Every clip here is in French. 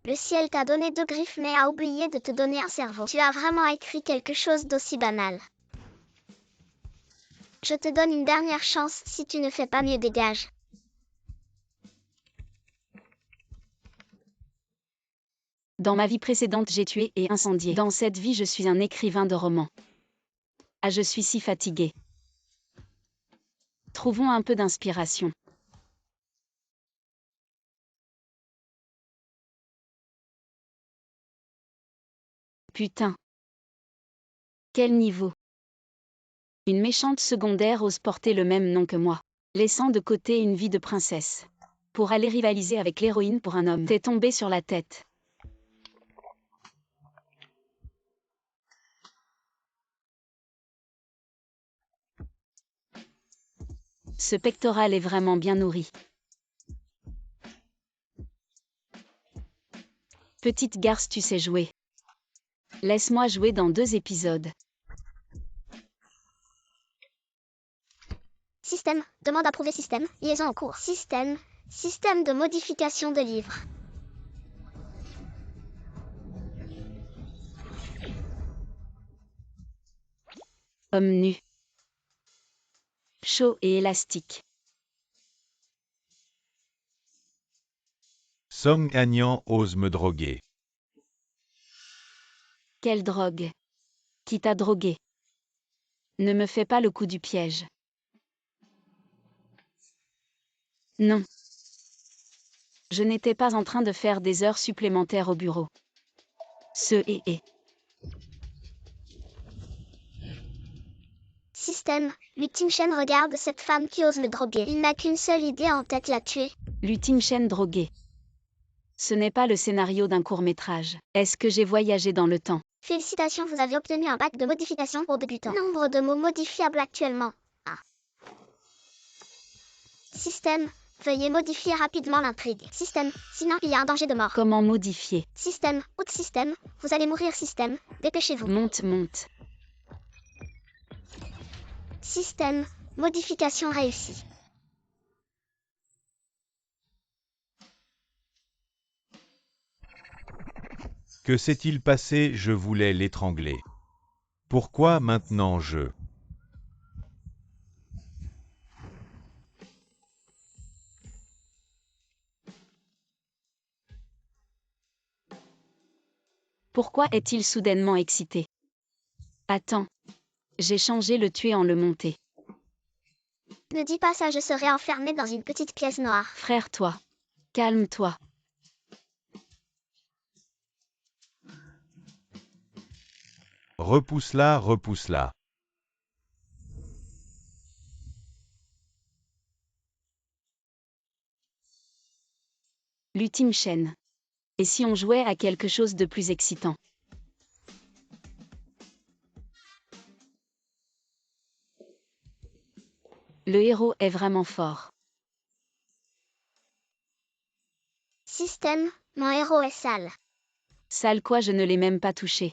Le ciel t'a donné 2 griffes mais a oublié de te donner un cerveau. Tu as vraiment écrit quelque chose d'aussi banal. Je te donne une dernière chance, si tu ne fais pas mieux dégage. Dans ma vie précédente j'ai tué et incendié. Dans cette vie je suis un écrivain de romans. Ah, je suis si fatigué. Trouvons un peu d'inspiration. Putain. Quel niveau. Une méchante secondaire ose porter le même nom que moi, laissant de côté une vie de princesse. Pour aller rivaliser avec l'héroïne pour un homme. T'es tombé sur la tête. Ce pectoral est vraiment bien nourri. Petite garce, tu sais jouer. Laisse-moi jouer dans 2 épisodes. Système, demande approuvé système, liaison en cours. Système, système de modification de livre. Homme nu. Chaud et élastique. Song Agnan ose me droguer. Quelle drogue. Qui t'a drogué? Ne me fais pas le coup du piège. Non. Je n'étais pas en train de faire des heures supplémentaires au bureau. Système, Lutin Chen regarde cette femme qui ose me droguer. Il n'a qu'une seule idée en tête, la tuer. Lutin Chen drogué. Ce n'est pas le scénario d'un court-métrage. Est-ce que j'ai voyagé dans le temps? Félicitations, vous avez obtenu un bac de modification pour débutants. Nombre de mots modifiables actuellement. Ah. Système, veuillez modifier rapidement l'intrigue. Système, sinon il y a un danger de mort. Comment modifier? Système, out système, vous allez mourir système, dépêchez-vous. Monte. Système, modification réussie. Que s'est-il passé? Je voulais l'étrangler. Pourquoi maintenant je... Pourquoi est-il soudainement excité? Attends. J'ai changé le tuer en le monter. Ne dis pas ça, je serai enfermé dans une petite pièce noire. Frère, toi. Calme-toi. Repousse-la, repousse-la. Lutin Chen. Et si on jouait à quelque chose de plus excitant? Le héros est vraiment fort. Système, mon héros est sale. Sale quoi, je ne l'ai même pas touché.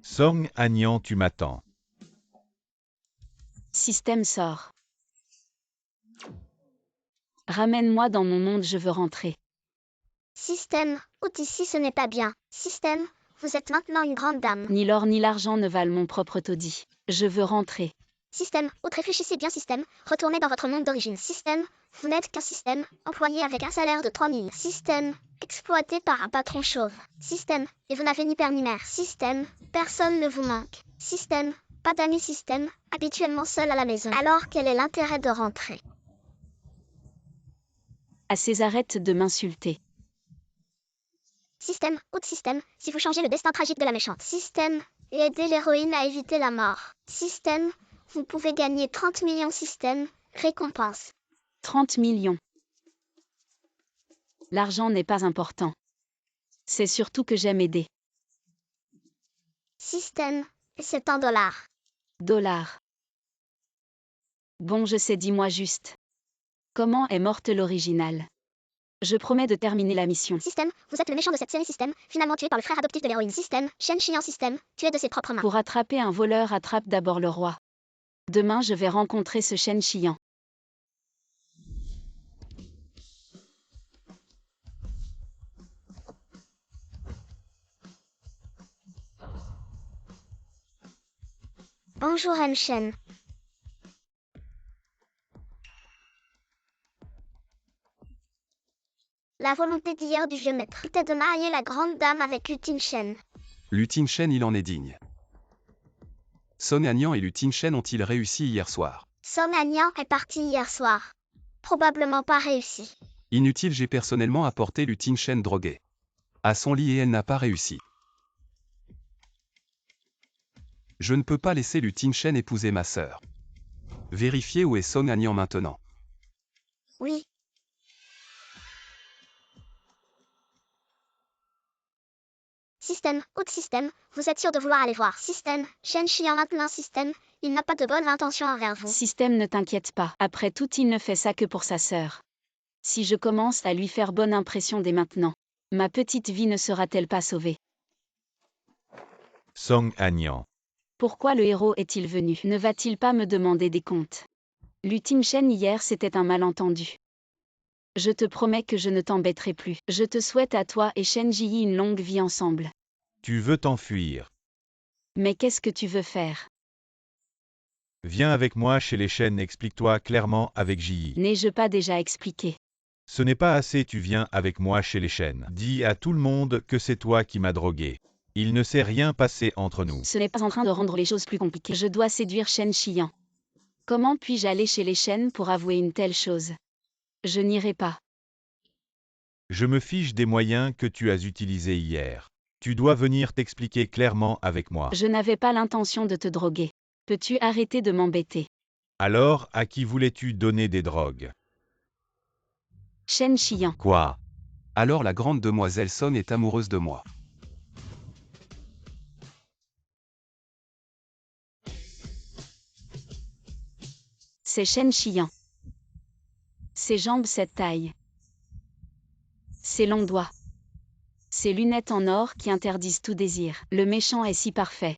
Song Agnan, tu m'attends. Système sort. Ramène-moi dans mon monde, je veux rentrer. Système, out ici ce n'est pas bien. Système, vous êtes maintenant une grande dame. Ni l'or ni l'argent ne valent mon propre taudis. Je veux rentrer. Système, out réfléchissez bien système, retournez dans votre monde d'origine. Système, vous n'êtes qu'un système, employé avec un salaire de 3000. Système, exploité par un patron chauve. Système, et vous n'avez ni père ni mère. Système, personne ne vous manque. Système, pas d'amis système, habituellement seul à la maison. Alors quel est l'intérêt de rentrer? Assez, arrête de m'insulter. Système, out système, si vous changez le destin tragique de la méchante. Système, et aider l'héroïne à éviter la mort. Système, vous pouvez gagner 30 millions système, récompense. 30 millions. L'argent n'est pas important. C'est surtout que j'aime aider. Système, et c'est en dollars. Dollars. Bon, je sais, dis-moi juste. Comment est morte l'original? Je promets de terminer la mission. Système, vous êtes le méchant de cette série système, finalement tué par le frère adoptif de l'héroïne. Système, Shen Chian système, tué de ses propres mains. Pour attraper un voleur, attrape d'abord le roi. Demain, je vais rencontrer ce Shen Chian. Bonjour M-Shen. La volonté d'hier du vieux maître était de marier la grande dame avec Lu Tingshen. Lu Tingshen il en est digne. Song Agnan et Lu Tingshen ont-ils réussi hier soir? Song Agnan est parti hier soir. Probablement pas réussi. Inutile, j'ai personnellement apporté Lu Tingshen droguée à son lit et elle n'a pas réussi. Je ne peux pas laisser Lu Tingshen épouser ma sœur. Vérifiez où est Song Agnan maintenant. Oui. Système, autre système, vous êtes sûr de vouloir aller voir. Système, Shen Xian maintenant système, il n'a pas de bonnes intentions envers vous. Système, ne t'inquiète pas. Après tout, il ne fait ça que pour sa sœur. Si je commence à lui faire bonne impression dès maintenant, ma petite vie ne sera-t-elle pas sauvée? Song Agnan. Pourquoi le héros est-il venu? Ne va-t-il pas me demander des comptes? Lu Tingshen hier, c'était un malentendu. Je te promets que je ne t'embêterai plus. Je te souhaite à toi et Shen Ji une longue vie ensemble. Tu veux t'enfuir. Mais qu'est-ce que tu veux faire? Viens avec moi chez les Shen, explique-toi clairement avec Ji. N'ai-je pas déjà expliqué? Ce n'est pas assez, tu viens avec moi chez les Shen. Dis à tout le monde que c'est toi qui m'as drogué. Il ne s'est rien passé entre nous. Ce n'est pas en train de rendre les choses plus compliquées. Je dois séduire Shen Xian. Comment puis-je aller chez les Shen pour avouer une telle chose? Je n'irai pas. Je me fiche des moyens que tu as utilisés hier. Tu dois venir t'expliquer clairement avec moi. Je n'avais pas l'intention de te droguer. Peux-tu arrêter de m'embêter? Alors, à qui voulais-tu donner des drogues? Shen Xian. Quoi? Alors la grande demoiselle Song est amoureuse de moi. C'est Shen Xian. Ses jambes, cette taille. Ses longs doigts. Ses lunettes en or qui interdisent tout désir. Le méchant est si parfait.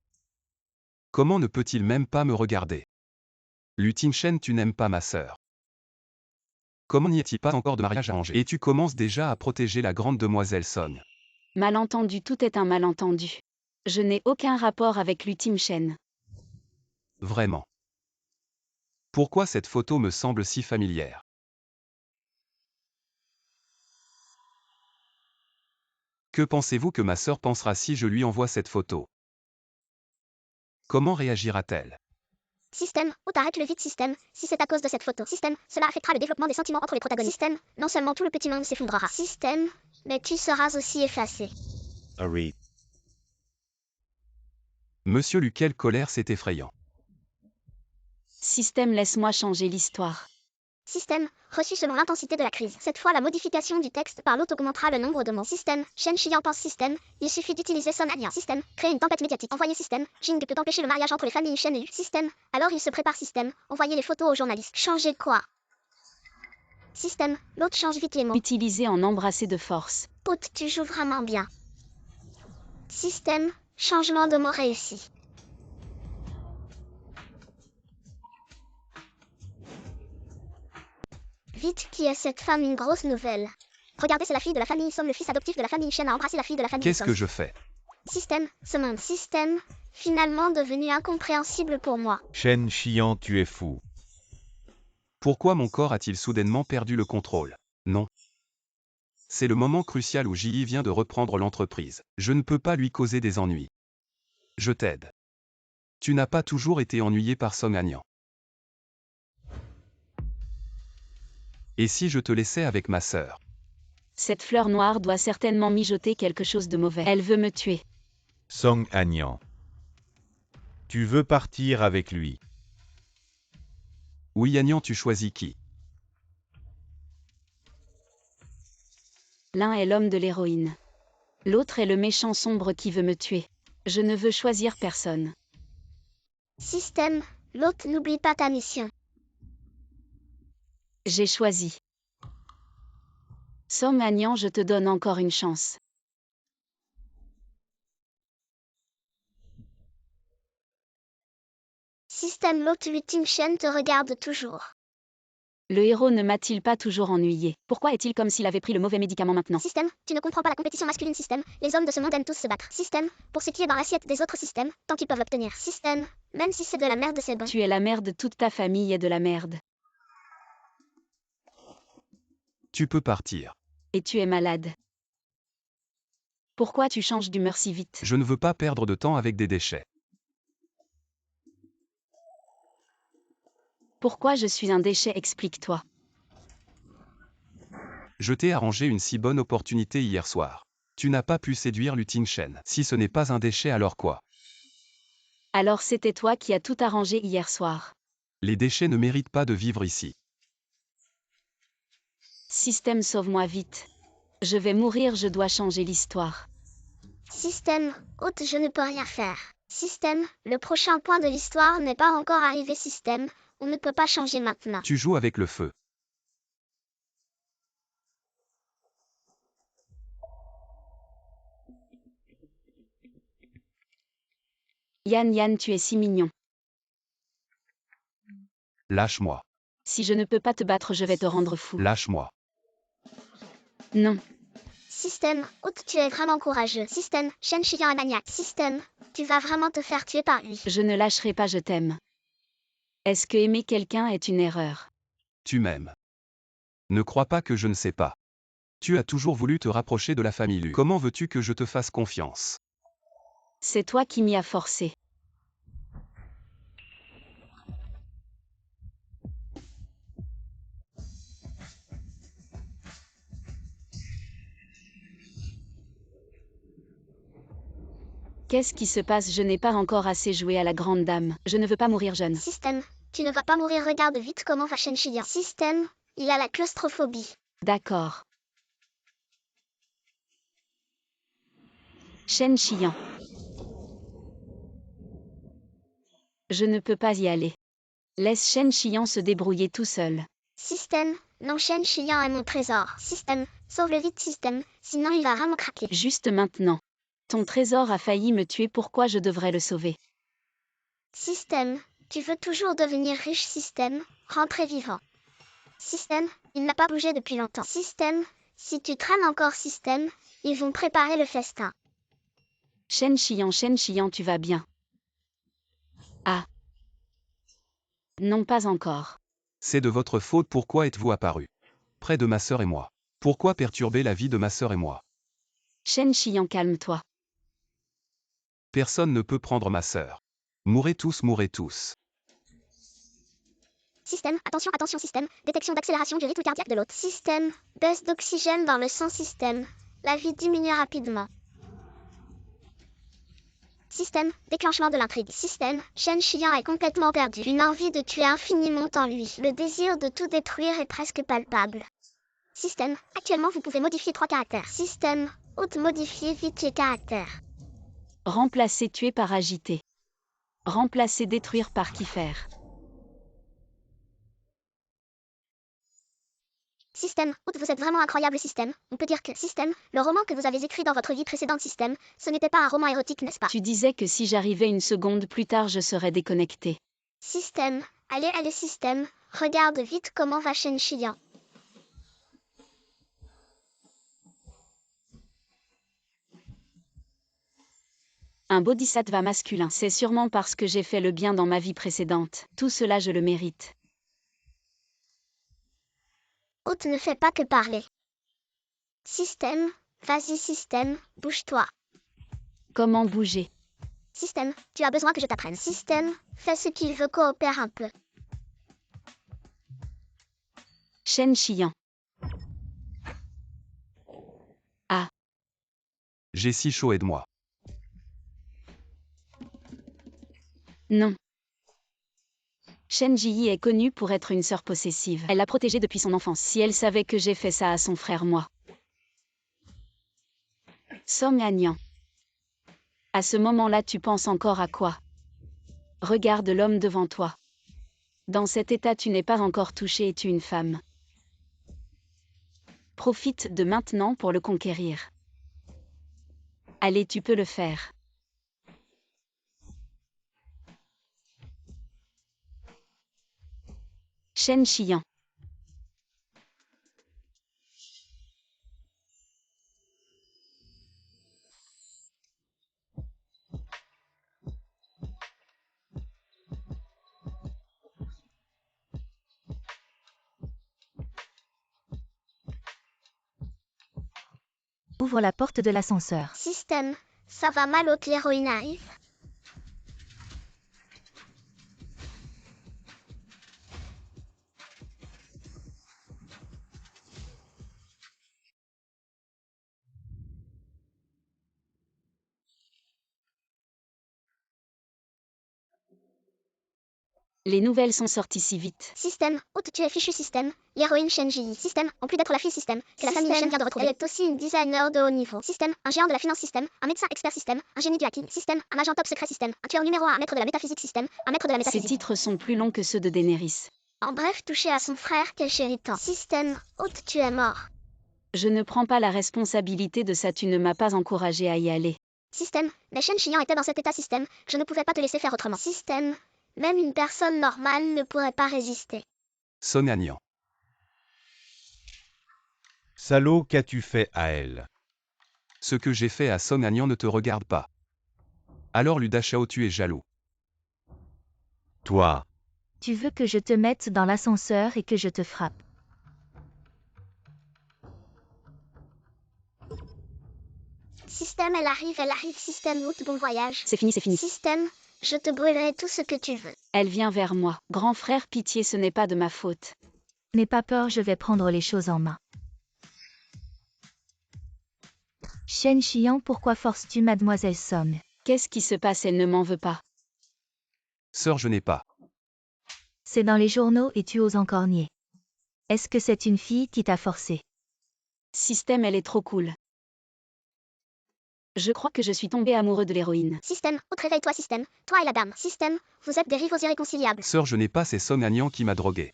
Comment ne peut-il même pas me regarder? Lu Tingshen, tu n'aimes pas ma sœur. Comment n'y est-il pas encore de mariage arrangé? Et tu commences déjà à protéger la grande demoiselle Song. Malentendu, tout est un malentendu. Je n'ai aucun rapport avec Lu Tingshen. Vraiment. Pourquoi cette photo me semble si familière? Que pensez-vous que ma sœur pensera si je lui envoie cette photo? Comment réagira-t-elle? Système, ou t'arrêtes le vide système, si c'est à cause de cette photo. Système, cela affectera le développement des sentiments entre les protagonistes. Système, non seulement tout le petit monde s'effondrera. Système, mais tu seras aussi effacé. Monsieur Lu, quelle colère, c'est effrayant. Système, laisse-moi changer l'histoire. Système, reçu selon l'intensité de la crise. Cette fois, la modification du texte par l'autre augmentera le nombre de mots. Système, Shen Xian pense système, il suffit d'utiliser Son Agnan. Système, créer une tempête médiatique. Envoyer système, Jing peut empêcher le mariage entre les familles Shen et Yu. Système, alors il se prépare système, envoyer les photos aux journalistes. Changer quoi? Système, l'autre change vite les mots. Utilisé en embrasser de force. Pote, tu joues vraiment bien. Système, changement de mots réussi. Vite, qui est cette femme? Une grosse nouvelle. Regardez, c'est la fille de la famille Somme, le fils adoptif de la famille Shen a embrassé la fille de la famille Qu'est-ce Somme. que je fais? Système, ce monde système, finalement devenu incompréhensible pour moi. Shen Xian, tu es fou. Pourquoi mon corps a-t-il soudainement perdu le contrôle? Non. C'est le moment crucial où Ji vient de reprendre l'entreprise. Je ne peux pas lui causer des ennuis. Je t'aide. Tu n'as pas toujours été ennuyé par Song Agnan. Et si je te laissais avec ma sœur? Cette fleur noire doit certainement mijoter quelque chose de mauvais. Elle veut me tuer. Song Agnan. Tu veux partir avec lui. Oui, Agnan, tu choisis qui? L'un est l'homme de l'héroïne. L'autre est le méchant sombre qui veut me tuer. Je ne veux choisir personne. Système, l'autre, n'oublie pas ta mission. J'ai choisi. Song Agnan, je te donne encore une chance. Système, l'autre, Lu Tingshen te regarde toujours. Le héros ne m'a-t-il pas toujours ennuyé? Pourquoi est-il comme s'il avait pris le mauvais médicament maintenant? Système, tu ne comprends pas la compétition masculine. Système, les hommes de ce monde aiment tous se battre. Système, pour ce qui est dans l'assiette des autres systèmes, tant qu'ils peuvent l'obtenir. Système, même si c'est de la merde, c'est bon. Tu es la merde, toute ta famille est de la merde. Tu peux partir. Et tu es malade. Pourquoi tu changes d'humeur si vite? Je ne veux pas perdre de temps avec des déchets. Pourquoi je suis un déchet? Explique-toi. Je t'ai arrangé une si bonne opportunité hier soir. Tu n'as pas pu séduire Lu Tingchen. Si ce n'est pas un déchet, alors quoi? Alors c'était toi qui as tout arrangé hier soir. Les déchets ne méritent pas de vivre ici. Système, sauve-moi vite. Je vais mourir, je dois changer l'histoire. Système, hôte, je ne peux rien faire. Système, le prochain point de l'histoire n'est pas encore arrivé. Système, on ne peut pas changer maintenant. Tu joues avec le feu. Yann, tu es si mignon. Lâche-moi. Si je ne peux pas te battre, je vais te rendre fou. Lâche-moi. Non. Système, hôte, tu es vraiment courageux. Système, Shen Shiyan est maniaque. Système, tu vas vraiment te faire tuer par lui. Je ne lâcherai pas, je t'aime. Est-ce que aimer quelqu'un est une erreur? Tu m'aimes. Ne crois pas que je ne sais pas. Tu as toujours voulu te rapprocher de la famille Lu. Comment veux-tu que je te fasse confiance? C'est toi qui m'y as forcé. Qu'est-ce qui se passe? Je n'ai pas encore assez joué à la grande dame. Je ne veux pas mourir jeune. Système, tu ne vas pas mourir. Regarde vite comment va Shen Shiyan. Système, il a la claustrophobie. D'accord. Shen Shiyan. Je ne peux pas y aller. Laisse Shen Shiyan se débrouiller tout seul. Système, non, Shen Shiyan est mon trésor. Système, sauve-le vite. Système, sinon il va vraiment craquer. Juste maintenant. Ton trésor a failli me tuer, pourquoi je devrais le sauver? Système, tu veux toujours devenir riche. Système, rentrer vivant. Système, il n'a pas bougé depuis longtemps. Système, si tu traînes encore. Système, ils vont préparer le festin. Shen Shiyan, tu vas bien? Ah. Non, pas encore. C'est de votre faute. Pourquoi êtes-vous apparu près de ma sœur et moi? Pourquoi perturber la vie de ma sœur et moi? Shen Shiyan, calme-toi. Personne ne peut prendre ma sœur. Mourrez tous, mourrez tous. Système, attention, système, détection d'accélération du rythme cardiaque de l'hôte. Système, baisse d'oxygène dans le sang. Système, la vie diminue rapidement. Système, déclenchement de l'intrigue. Système, Shen Shiyan est complètement perdu. Une envie de tuer infiniment en lui. Le désir de tout détruire est presque palpable. Système, actuellement vous pouvez modifier 3 caractères. Système, hôte, modifier vite les caractères. Remplacer tuer par agiter. Remplacer détruire par kiffer. Système, hôte, vous êtes vraiment incroyable. Système, on peut dire que Système, le roman que vous avez écrit dans votre vie précédente. Système, ce n'était pas un roman érotique, n'est-ce pas? Tu disais que si j'arrivais une seconde plus tard, je serais déconnecté. Système, allez Système, regarde vite comment va Shen Shiyan. Un bodhisattva masculin, c'est sûrement parce que j'ai fait le bien dans ma vie précédente. Tout cela, je le mérite. Hôte ne fait pas que parler. Système, vas-y Système, bouge-toi. Comment bouger? Système, tu as besoin que je t'apprenne. Système, fais ce qu'il veut, coopère un peu. Shen Shiyan. Ah. J'ai si chaud, aide-moi. Non. Shen Ji est connue pour être une sœur possessive. Elle l'a protégée depuis son enfance. Si elle savait que j'ai fait ça à son frère, moi. Som Agnan. À ce moment-là, tu penses encore à quoi? Regarde l'homme devant toi. Dans cet état, tu n'es pas encore touché et tu es une femme. Profite de maintenant pour le conquérir. Allez, tu peux le faire. Shen Shiyan. Ouvre la porte de l'ascenseur. Système, ça va mal au l'héroïne arrive. Les nouvelles sont sorties si vite. Système, haute tu es fichu système, l'héroïne Shen Ji. Système, en plus d'être la fille système, que la famille Shen vient de retrouver. Elle est aussi une designer de haut niveau. Système, un géant de la finance système, un médecin expert système, un génie du hacking système, un agent top secret système, un tueur numéro 1, un maître de la métaphysique système, un maître de la Ces métaphysique. titres sont plus longs que ceux de Daenerys. En bref, touché à son frère, quel chéritant. Système, haute tu es mort. Je ne prends pas la responsabilité de ça, tu ne m'as pas encouragé à y aller. Système, mais Shen Chian était dans cet état système, je ne pouvais pas te laisser faire autrement. Système, même une personne normale ne pourrait pas résister. Son Agnan. Salaud, qu'as-tu fait à elle? Ce que j'ai fait à Son Agnan ne te regarde pas. Alors Ludachao, tu es jaloux. Toi, Tu veux que je te mette dans l'ascenseur et que je te frappe. Système, elle arrive, système, haute, bon voyage. C'est fini, c'est fini. Système, je te brûlerai tout ce que tu veux. Elle vient vers moi. Grand frère, pitié, ce n'est pas de ma faute. N'aie pas peur, je vais prendre les choses en main. Shen Xian, pourquoi forces-tu mademoiselle Song? Qu'est-ce qui se passe? Elle ne m'en veut pas. Sœur, je n'ai pas. C'est dans les journaux et tu oses encore nier. Est-ce que c'est une fille qui t'a forcé? Système, elle est trop cool. Je crois que je suis tombé amoureux de l'héroïne. Système, haute, réveille-toi, système. Toi et la dame. Système, vous êtes des rivaux irréconciliables. Sœur, je n'ai pas, c'est Son Agnan qui m'a drogué.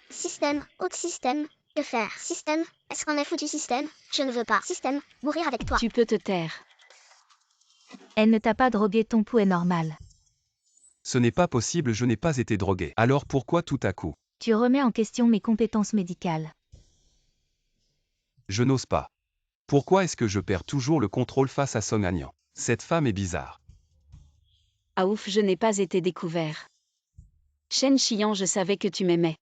Système, haute système. Que faire? Système, est-ce qu'on est foutu système? Je ne veux pas. Système, mourir avec toi. Tu peux te taire. Elle ne t'a pas drogué, ton pouls est normal. Ce n'est pas possible, je n'ai pas été drogué. Alors pourquoi tout à coup? Tu remets en question mes compétences médicales. Je n'ose pas. Pourquoi est-ce que je perds toujours le contrôle face à Son Agnan? Cette femme est bizarre. Ah ouf, je n'ai pas été découvert. Shen Xian, je savais que tu m'aimais.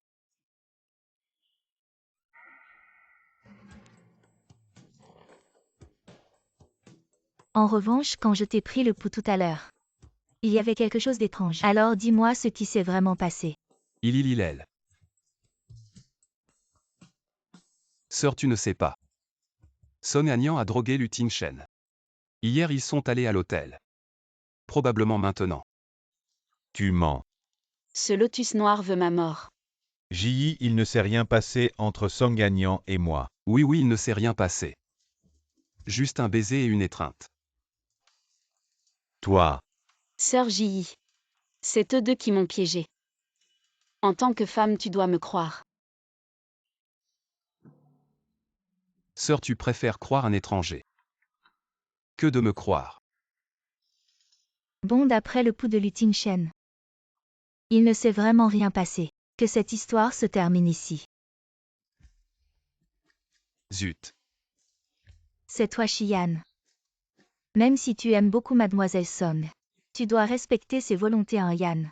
En revanche, quand je t'ai pris le pouls tout à l'heure, il y avait quelque chose d'étrange. Alors dis-moi ce qui s'est vraiment passé. Il. Sœur, tu ne sais pas. Son Agnan a drogué Lu Tingshen. Hier, ils sont allés à l'hôtel. Probablement maintenant. tu mens. Ce lotus noir veut ma mort. Ji, il ne s'est rien passé entre Song Agnan et moi. Oui, il ne s'est rien passé. Juste un baiser et une étreinte. Toi, Sœur Ji. C'est eux deux qui m'ont piégé. En tant que femme, tu dois me croire. Sœur, tu préfères croire un étranger que de me croire. Bon, d'après le pouls de Lu Tingshen, il ne s'est vraiment rien passé. Que cette histoire se termine ici. Zut. C'est toi, Xian. Même si tu aimes beaucoup mademoiselle Song, tu dois respecter ses volontés en Yan.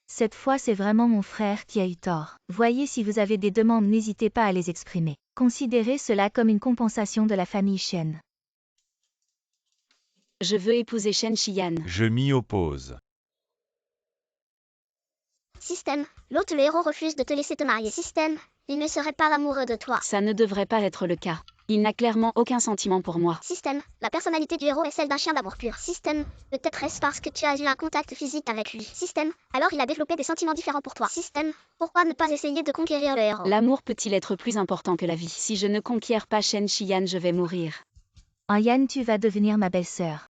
Cette fois, c'est vraiment mon frère qui a eu tort. Voyez, si vous avez des demandes, n'hésitez pas à les exprimer. Considérez cela comme une compensation de la famille Shen. Je veux épouser Shen Xian. je m'y oppose. Système, l'autre le héros refuse de te laisser te marier. Système, il ne serait pas amoureux de toi. Ça ne devrait pas être le cas. Il n'a clairement aucun sentiment pour moi. Système, la personnalité du héros est celle d'un chien d'amour pur. Système, peut-être est-ce parce que tu as eu un contact physique avec lui. Système, alors il a développé des sentiments différents pour toi. Système, pourquoi ne pas essayer de conquérir le héros? L'amour peut-il être plus important que la vie? Si je ne conquiers pas Shen Xian, je vais mourir. En Yan, tu vas devenir ma belle-sœur.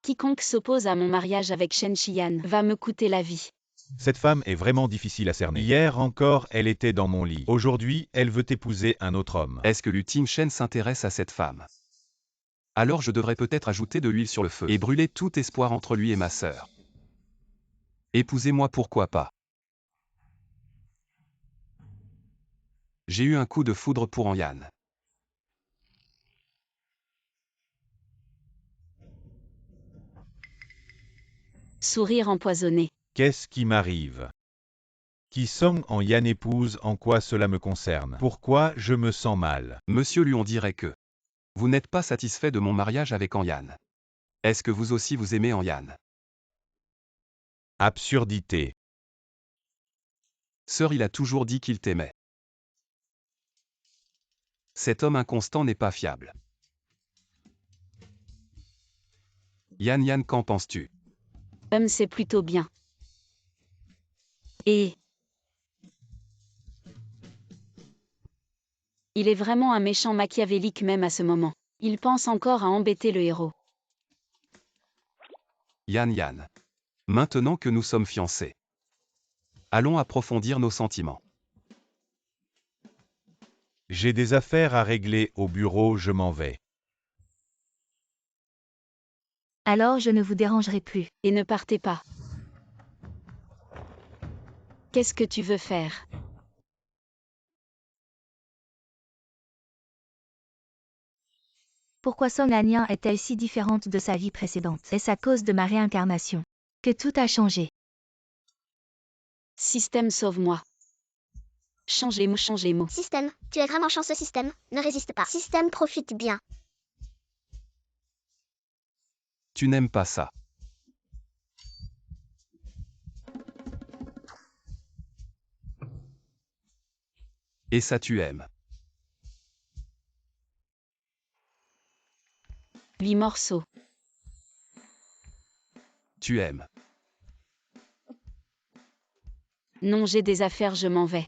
Quiconque s'oppose à mon mariage avec Shen Xian va me coûter la vie. Cette femme est vraiment difficile à cerner. Hier encore, elle était dans mon lit. Aujourd'hui, elle veut épouser un autre homme. Est-ce que Lu Tingshen s'intéresse à cette femme? Alors je devrais peut-être ajouter de l'huile sur le feu et brûler tout espoir entre lui et ma sœur. Épousez-moi, pourquoi pas? J'ai eu un coup de foudre pour Yan. Sourire empoisonné. Qu'est-ce qui m'arrive? Qui Song en Yan épouse, en quoi cela me concerne? Pourquoi je me sens mal? Monsieur Lu, on dirait que vous n'êtes pas satisfait de mon mariage avec Yan. Est-ce que vous aussi vous aimez Yan? Absurdité. Sœur, il a toujours dit qu'il t'aimait. Cet homme inconstant n'est pas fiable. Yan, qu'en penses-tu? C'est plutôt bien. Et il est vraiment un méchant machiavélique même à ce moment. Il pense encore à embêter le héros. Yan. Maintenant que nous sommes fiancés, allons approfondir nos sentiments. J'ai des affaires à régler au bureau, je m'en vais. Alors je ne vous dérangerai plus. Et ne partez pas. Qu'est-ce que tu veux faire? Pourquoi Song Anian est-elle si différente de sa vie précédente? Est-ce à cause de ma réincarnation que tout a changé? Système, sauve-moi. Change les mots. Système, tu es vraiment chanceux système, ne résiste pas. Système, profite bien. Tu n'aimes pas ça. Et ça tu aimes. 8 morceaux. Tu aimes. Non, j'ai des affaires, je m'en vais.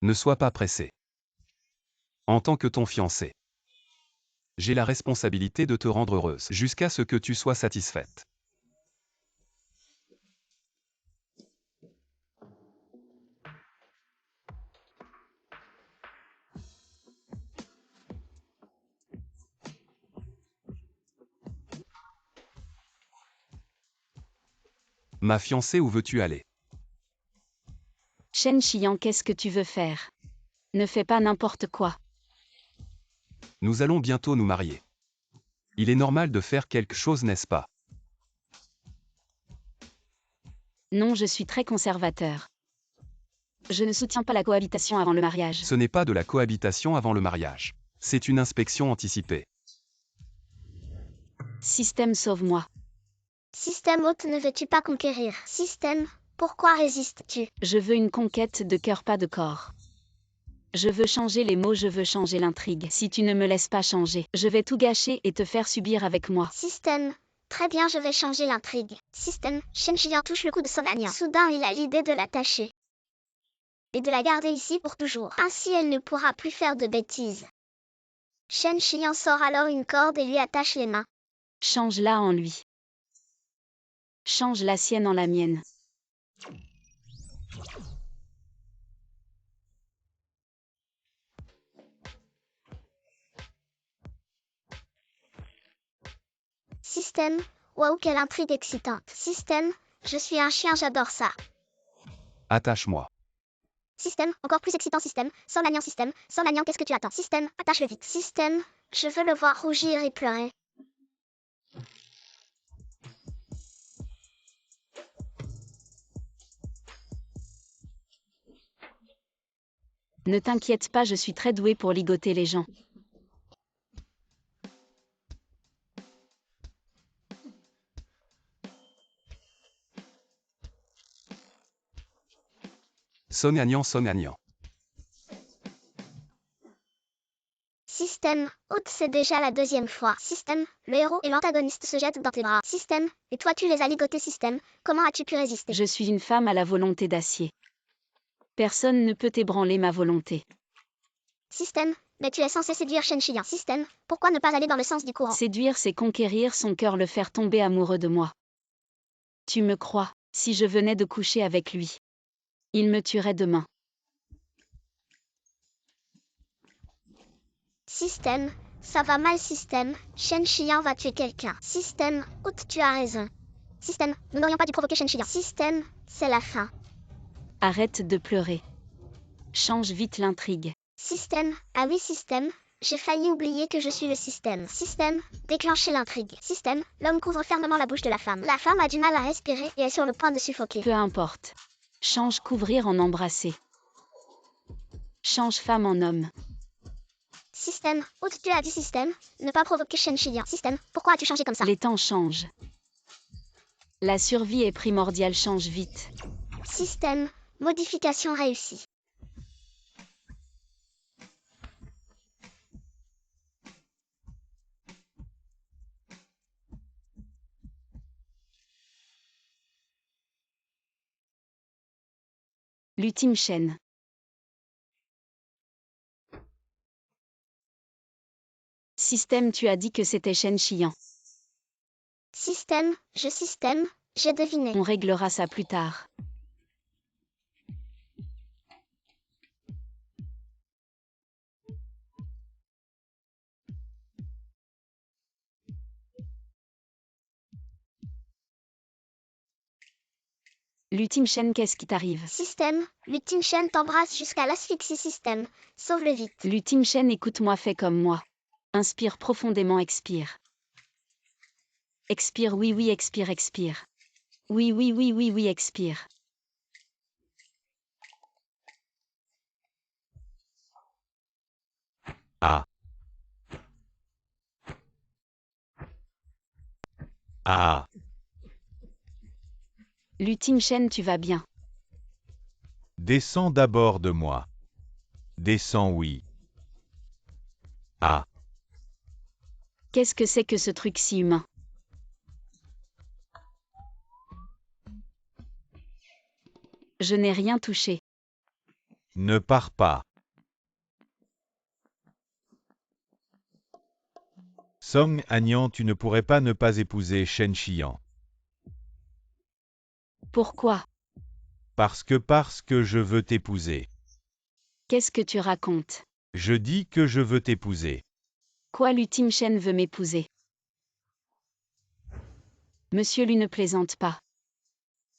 Ne sois pas pressé. En tant que ton fiancé, j'ai la responsabilité de te rendre heureuse jusqu'à ce que tu sois satisfaite. Ma fiancée, où veux-tu aller? Shen Xiang, qu'est-ce que tu veux faire? Ne fais pas n'importe quoi. Nous allons bientôt nous marier. Il est normal de faire quelque chose, n'est-ce pas? Non, je suis très conservateur. Je ne soutiens pas la cohabitation avant le mariage. Ce n'est pas de la cohabitation avant le mariage. C'est une inspection anticipée. Système, sauve-moi. Système, hôte, ne veux-tu pas conquérir? Système, pourquoi résistes-tu? Je veux une conquête de cœur, pas de corps. Je veux changer les mots, je veux changer l'intrigue. Si tu ne me laisses pas changer, je vais tout gâcher et te faire subir avec moi. Système, très bien, je vais changer l'intrigue. Système, Shen Xiang touche le cou de Song Anian. Soudain, il a l'idée de l'attacher et de la garder ici pour toujours. Ainsi, elle ne pourra plus faire de bêtises. Shen Xiang sort alors une corde et lui attache les mains. Change-la en lui. Change la sienne en la mienne. Système, waouh, quelle intrigue excitante. Système, je suis un chien, j'adore ça. Attache-moi. Système, encore plus excitant système. Song Anian système, Song Anian, qu'est-ce que tu attends? Système, attache-le vite. Système, je veux le voir rougir et pleurer. Ne t'inquiète pas, je suis très douée pour ligoter les gens. Song Anian. Système, hôte, c'est déjà la deuxième fois. Système, le héros et l'antagoniste se jettent dans tes bras. Système, et toi tu les as ligotés. Système, comment as-tu pu résister? Je suis une femme à la volonté d'acier. Personne ne peut ébranler ma volonté. Système, mais tu es censé séduire Shen Xiang. Système, pourquoi ne pas aller dans le sens du courant? Séduire, c'est conquérir son cœur, le faire tomber amoureux de moi. Tu me crois, si je venais de coucher avec lui, il me tuerait demain. Système, ça va mal système, Shen Xiang va tuer quelqu'un. Système, hôte, tu as raison. Système, nous n'aurions pas dû provoquer Shen Xiang. Système, c'est la fin. Arrête de pleurer. Change vite l'intrigue. Système, ah oui système, j'ai failli oublier que je suis le système. Système, déclencher l'intrigue. Système, l'homme couvre fermement la bouche de la femme. La femme a du mal à respirer et est sur le point de suffoquer. Peu importe. Change couvrir en embrasser. Change femme en homme. Système, haute tu as dit système, ne pas provoquer Shen Shiyan. Système, pourquoi as-tu changé comme ça? Les temps changent. La survie est primordiale, change vite. Système, modification réussie. L'ultime chaîne. Système, tu as dit que c'était Shen Shiyan. Système, j'ai deviné. On réglera ça plus tard. L'ultime chaîne, qu'est-ce qui t'arrive? Système, l'ultime chaîne t'embrasse jusqu'à l'asphyxie. Système, sauve-le vite. L'ultime chaîne, écoute-moi, fais comme moi. Inspire profondément, expire. Expire, oui, oui, expire, expire. Oui, oui, oui, oui, oui, expire. Ah. Ah. L'ultime chaîne, tu vas bien. Descends d'abord de moi. Descends, oui. Ah. Qu'est-ce que c'est que ce truc si humain? Je n'ai rien touché. Ne pars pas. Song Agnan, tu ne pourrais pas ne pas épouser Shen Shiyan. Pourquoi? Parce que je veux t'épouser. Qu'est-ce que tu racontes? Je dis que je veux t'épouser. Quoi, l'ultime chaîne veut m'épouser? Monsieur lui ne plaisante pas.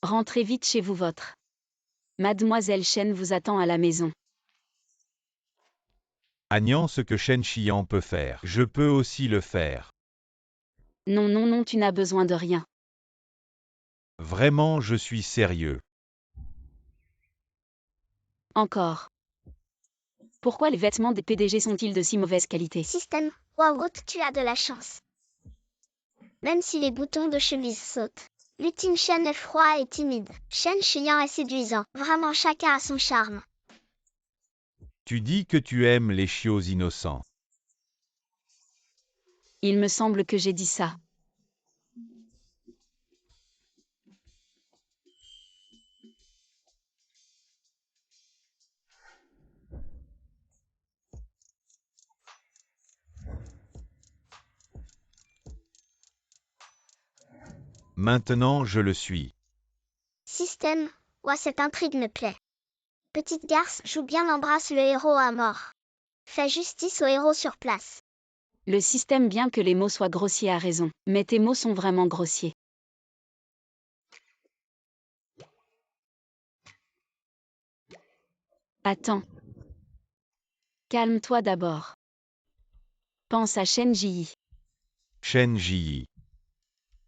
Rentrez vite chez vous, votre Mademoiselle Chen vous attend à la maison. Agnan, ce que Shen Shiyan peut faire, je peux aussi le faire. Non, non, non, tu n'as besoin de rien. Vraiment, je suis sérieux. Encore. Pourquoi les vêtements des PDG sont-ils de si mauvaise qualité? Système, waouh, tu as de la chance. Même si les boutons de chemise sautent. L'ultime chaîne est froid et timide. Shen Shiyan est séduisant. Vraiment, chacun a son charme. Tu dis que tu aimes les chiots innocents. Il me semble que j'ai dit ça. Maintenant, je le suis. Système, ouah, cette intrigue me plaît. Petite garce, joue bien, embrasse le héros à mort. Fais justice au héros sur place. Le système, bien que les mots soient grossiers, a raison. Mais tes mots sont vraiment grossiers. Attends. Calme-toi d'abord. Pense à Shen Ji. Shen Ji.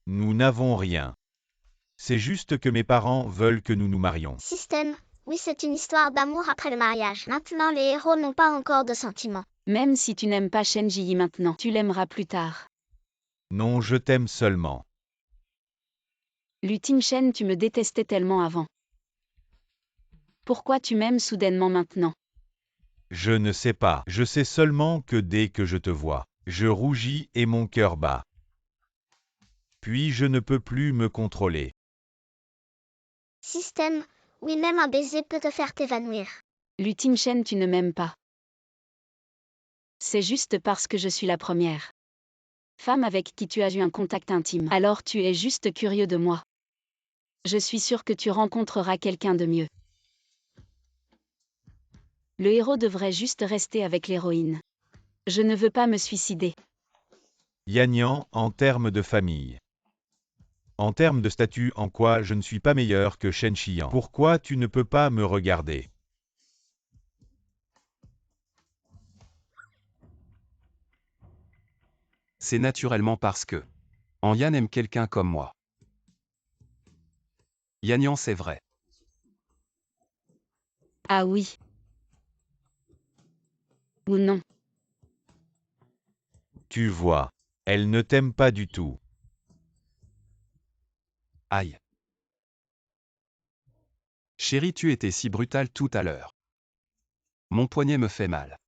Nous n'avons rien. C'est juste que mes parents veulent que nous nous marions. Système, oui, c'est une histoire d'amour après le mariage. Maintenant, les héros n'ont pas encore de sentiments. Même si tu n'aimes pas Shen Ji maintenant, tu l'aimeras plus tard. Non, je t'aime seulement. L'ultime Shen, tu me détestais tellement avant. Pourquoi tu m'aimes soudainement maintenant? Je ne sais pas. Je sais seulement que dès que je te vois, je rougis et mon cœur bat. Puis je ne peux plus me contrôler. Système, oui, même un baiser peut te faire t'évanouir. L'ultime Shen, tu ne m'aimes pas. C'est juste parce que je suis la première femme avec qui tu as eu un contact intime. Alors tu es juste curieux de moi. Je suis sûre que tu rencontreras quelqu'un de mieux. Le héros devrait juste rester avec l'héroïne. Je ne veux pas me suicider. Yanyan, en termes de famille. En termes de statut, en quoi je ne suis pas meilleur que Shen Shiyan? Pourquoi tu ne peux pas me regarder? C'est naturellement parce que Yan aime quelqu'un comme moi. Yanyan, c'est vrai. Ah oui. Ou non. Tu vois. Elle ne t'aime pas du tout. Aïe. Chérie, tu étais si brutale tout à l'heure. Mon poignet me fait mal.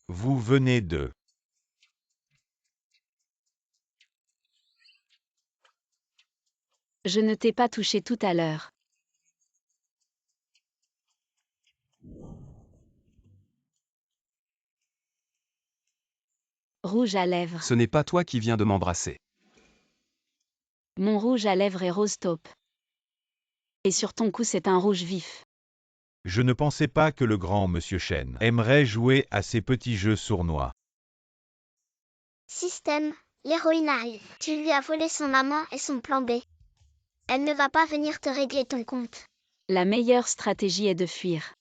Vous venez de... Je ne t'ai pas touché tout à l'heure. Rouge à lèvres. Ce n'est pas toi qui viens de m'embrasser. Mon rouge à lèvres est rose taupe. Et sur ton cou c'est un rouge vif. Je ne pensais pas que le grand monsieur Chen aimerait jouer à ces petits jeux sournois. Système, l'héroïne arrive. Tu lui as volé son maman et son plan B. Elle ne va pas venir te régler ton compte. La meilleure stratégie est de fuir.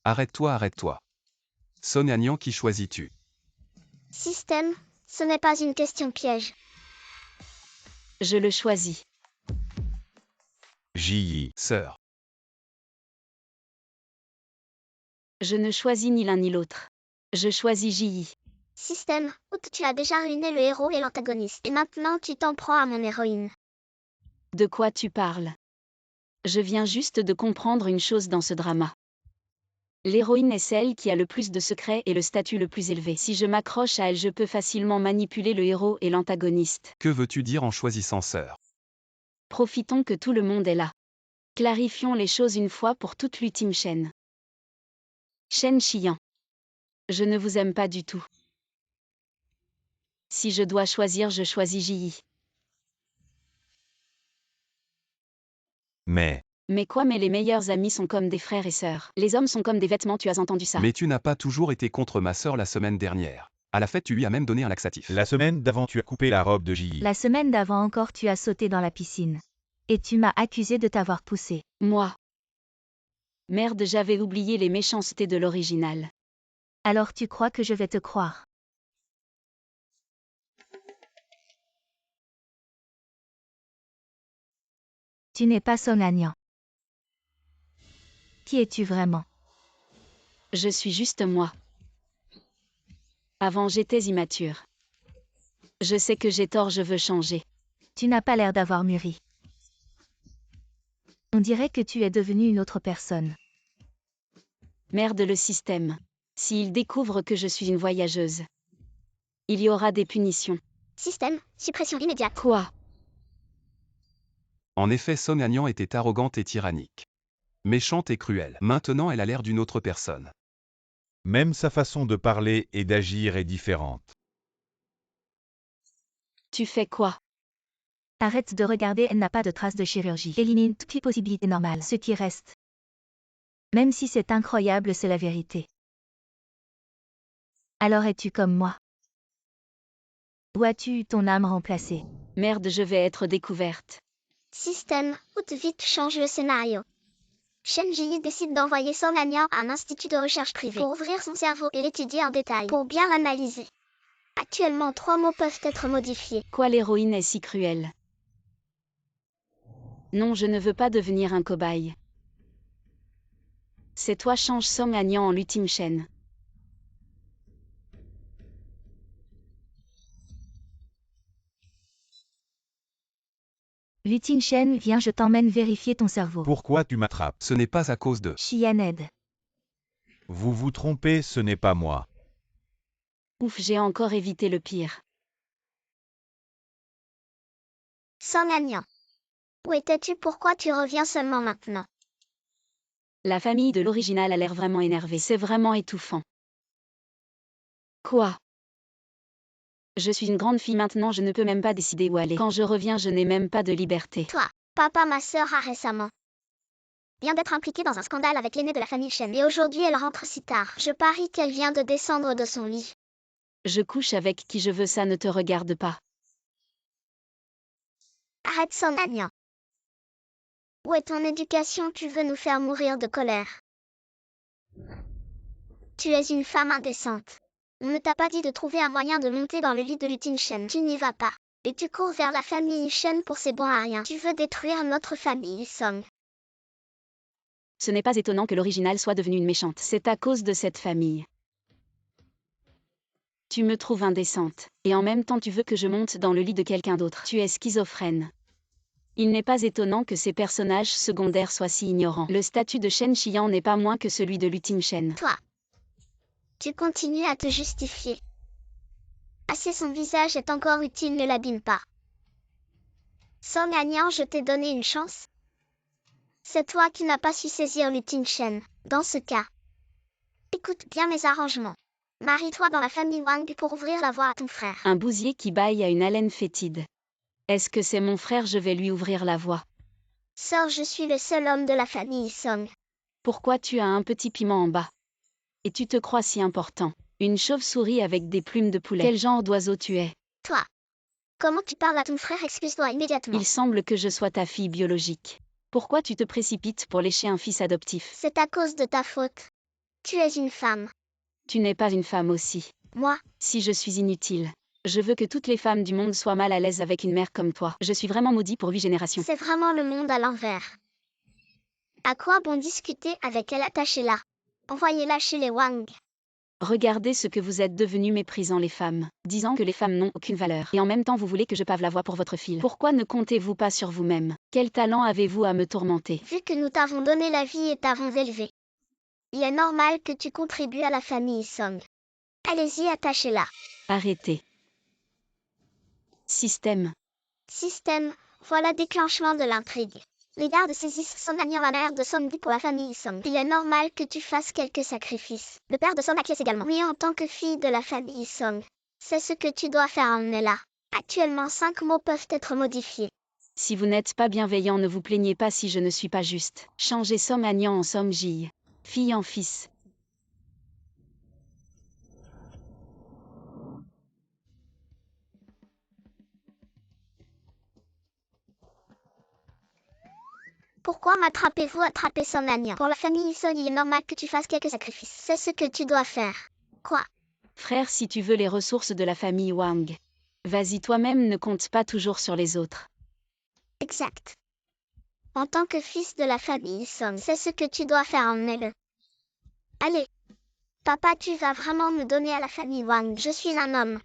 Arrête-toi, arrête-toi. Son Yanyan, qui choisis-tu? Système, ce n'est pas une question piège. Je le choisis. Ji. Sœur. Je ne choisis ni l'un ni l'autre. Je choisis Ji. Système, tu as déjà ruiné le héros et l'antagoniste. Et maintenant tu t'en prends à mon héroïne. De quoi tu parles? Je viens juste de comprendre une chose dans ce drama. L'héroïne est celle qui a le plus de secrets et le statut le plus élevé. Si je m'accroche à elle, je peux facilement manipuler le héros et l'antagoniste. Que veux-tu dire en choisissant sœur? Profitons que tout le monde est là. Clarifions les choses une fois pour toutes l'ultime Shen. Shen Qian. Je ne vous aime pas du tout. Si je dois choisir, je choisis Ji. Mais quoi, mais les meilleurs amis sont comme des frères et sœurs. Les hommes sont comme des vêtements, tu as entendu ça? Mais tu n'as pas toujours été contre ma sœur la semaine dernière. À la fête, tu lui as même donné un laxatif. la semaine d'avant, tu as coupé la robe de Ji. La semaine d'avant encore, tu as sauté dans la piscine. Et tu m'as accusé de t'avoir poussé. Moi. Merde, j'avais oublié les méchancetés de l'original. Alors tu crois que je vais te croire? Tu n'es pas Son Yanyan. Qui es-tu vraiment? Je suis juste moi. Avant, j'étais immature. Je sais que j'ai tort, je veux changer. Tu n'as pas l'air d'avoir mûri. On dirait que tu es devenue une autre personne. Merde, le système. S'il découvre que je suis une voyageuse, il y aura des punitions. Système, suppression immédiate. Quoi? En effet, Son Yanyan était arrogante et tyrannique. Méchante et cruelle. Maintenant, elle a l'air d'une autre personne. Même sa façon de parler et d'agir est différente. Tu fais quoi? Arrête de regarder, elle n'a pas de traces de chirurgie. Élimine toutes les possibilités normales. Ce qui reste. Même si c'est incroyable, c'est la vérité. Alors es-tu comme moi? Ou as-tu eu ton âme remplacée? Merde, je vais être découverte. Système, vite change le scénario. Shen Ji décide d'envoyer Son Yanyan à un institut de recherche privé pour ouvrir son cerveau et l'étudier en détail pour bien l'analyser. Actuellement, 3 mots peuvent être modifiés. Quoi, l'héroïne est si cruelle? Non, je ne veux pas devenir un cobaye. C'est toi, change Son Yanyan en l'ultime Shen. Lutin Shen, viens, je t'emmène vérifier ton cerveau. Pourquoi tu m'attrapes? Ce n'est pas à cause de... Chianed. Vous vous trompez, ce n'est pas moi. Ouf, j'ai encore évité le pire. Son Yanyan. Où étais-tu? Pourquoi tu reviens seulement maintenant? La famille de l'original a l'air vraiment énervée. C'est vraiment étouffant. Quoi? Je suis une grande fille maintenant, je ne peux même pas décider où aller. Quand je reviens, je n'ai même pas de liberté. Toi, papa, ma sœur a récemment vient d'être impliquée dans un scandale avec l'aîné de la famille Shen. Et aujourd'hui, elle rentre si tard. Je parie qu'elle vient de descendre de son lit. Je couche avec qui je veux, ça ne te regarde pas. Arrête, Son Yanyan. Où est ton éducation? Tu veux nous faire mourir de colère. Tu es une femme indécente. On ne t'a pas dit de trouver un moyen de monter dans le lit de Lutin Shen. Tu n'y vas pas. Et tu cours vers la famille Shen pour ces bons à rien. Tu veux détruire notre famille Song. Ce n'est pas étonnant que l'original soit devenue une méchante. C'est à cause de cette famille. Tu me trouves indécente, et en même temps tu veux que je monte dans le lit de quelqu'un d'autre. Tu es schizophrène. Il n'est pas étonnant que ces personnages secondaires soient si ignorants. Le statut de Shen Qian n'est pas moins que celui de Lutin Shen. Toi. Tu continues à te justifier. Assez, son visage est encore utile, ne l'abîme pas. Song Anyang, je t'ai donné une chance. C'est toi qui n'as pas su saisir Lutin Shen. Dans ce cas, écoute bien mes arrangements. Marie-toi dans la famille Wang pour ouvrir la voie à ton frère. Un bousier qui bâille a une haleine fétide. Est-ce que c'est mon frère? Je vais lui ouvrir la voie. Sors, je suis le seul homme de la famille Song. Pourquoi tu as un petit piment en bas? Et tu te crois si important? Une chauve-souris avec des plumes de poulet. Quel genre d'oiseau tu es? Toi. Comment tu parles à ton frère? Excuse-toi immédiatement. Il semble que je sois ta fille biologique. Pourquoi tu te précipites pour lécher un fils adoptif? C'est à cause de ta faute. Tu es une femme. Tu n'es pas une femme aussi. Moi, Si je suis inutile, je veux que toutes les femmes du monde soient mal à l'aise avec une mère comme toi. Je suis vraiment maudit pour 8 générations. c'est vraiment le monde à l'envers. À quoi bon discuter avec elle? Attachez-la. Envoyez-la chez les Wang. Regardez ce que vous êtes devenus, méprisant les femmes, disant que les femmes n'ont aucune valeur. Et en même temps vous voulez que je pave la voie pour votre fille. Pourquoi ne comptez-vous pas sur vous-même? Quel talent avez-vous à me tourmenter? Vu que nous t'avons donné la vie et t'avons élevé, il est normal que tu contribues à la famille Song. Allez-y, attachez-la. Arrêtez. Système. Système, voilà déclenchement de l'intrigue. Les gardes saisissent Song Anyang, la mère de Song pour la famille Song. Il est normal que tu fasses quelques sacrifices. Le père de Song acquiesce également. Oui, en tant que fille de la famille Song. C'est ce que tu dois faire, en est là. Actuellement, 5 mots peuvent être modifiés. Si vous n'êtes pas bienveillant, ne vous plaignez pas si je ne suis pas juste. Changez Som Anyang en Som Ji. Fille en fils. Pourquoi m'attrapez-vous? Attrapez Song Anyang. Pour la famille Song, il est normal que tu fasses quelques sacrifices. C'est ce que tu dois faire. Quoi? Frère, si tu veux les ressources de la famille Wang, vas-y toi-même, ne compte pas toujours sur les autres. Exact. En tant que fils de la famille Song, c'est ce que tu dois faire, emmenez-le. Allez. Papa, tu vas vraiment me donner à la famille Wang. Je suis un homme.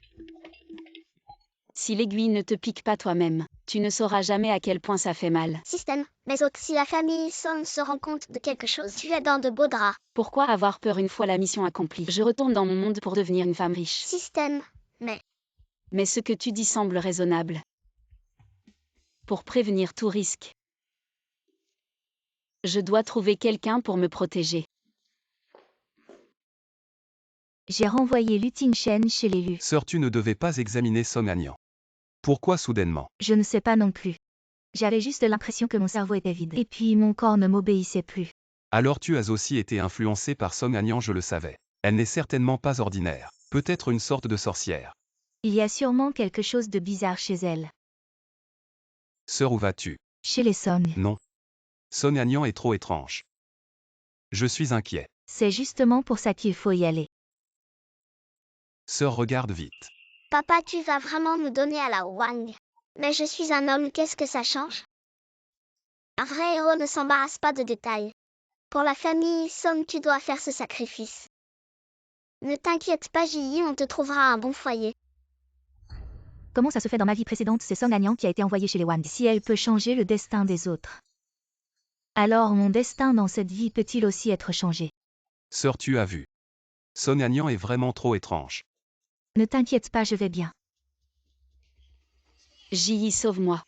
Si l'aiguille ne te pique pas toi-même, tu ne sauras jamais à quel point ça fait mal. Système, mais autres, si la famille Song se rend compte de quelque chose, tu es dans de beaux draps. Pourquoi avoir peur une fois la mission accomplie? Je retourne dans mon monde pour devenir une femme riche. Système, Mais ce que tu dis semble raisonnable. Pour prévenir tout risque, je dois trouver quelqu'un pour me protéger. J'ai renvoyé Lutin Shen chez l'élu. Sœur, tu ne devais pas examiner Song Anyang. Pourquoi soudainement? Je ne sais pas non plus. J'avais juste l'impression que mon cerveau était vide. Et puis mon corps ne m'obéissait plus. Alors tu as aussi été influencé par Song Anyang, je le savais. Elle n'est certainement pas ordinaire. Peut-être une sorte de sorcière. Il y a sûrement quelque chose de bizarre chez elle. Sœur, où vas-tu? Chez les Song. Non. Song Anyang est trop étrange. Je suis inquiet. C'est justement pour ça qu'il faut y aller. Sœur, regarde vite. papa, tu vas vraiment me donner à la Wang. Mais je suis un homme, qu'est-ce que ça change? Un vrai héros ne s'embarrasse pas de détails. Pour la famille Song, tu dois faire ce sacrifice. Ne t'inquiète pas, Ji, on te trouvera un bon foyer. Comment ça se fait dans ma vie précédente? C'est Song Anyang qui a été envoyée chez les Wang. Si elle peut changer le destin des autres, alors mon destin dans cette vie peut-il aussi être changé? Sœur, tu as vu. Song Anyang est vraiment trop étrange. Ne t'inquiète pas, je vais bien. Ji, sauve-moi.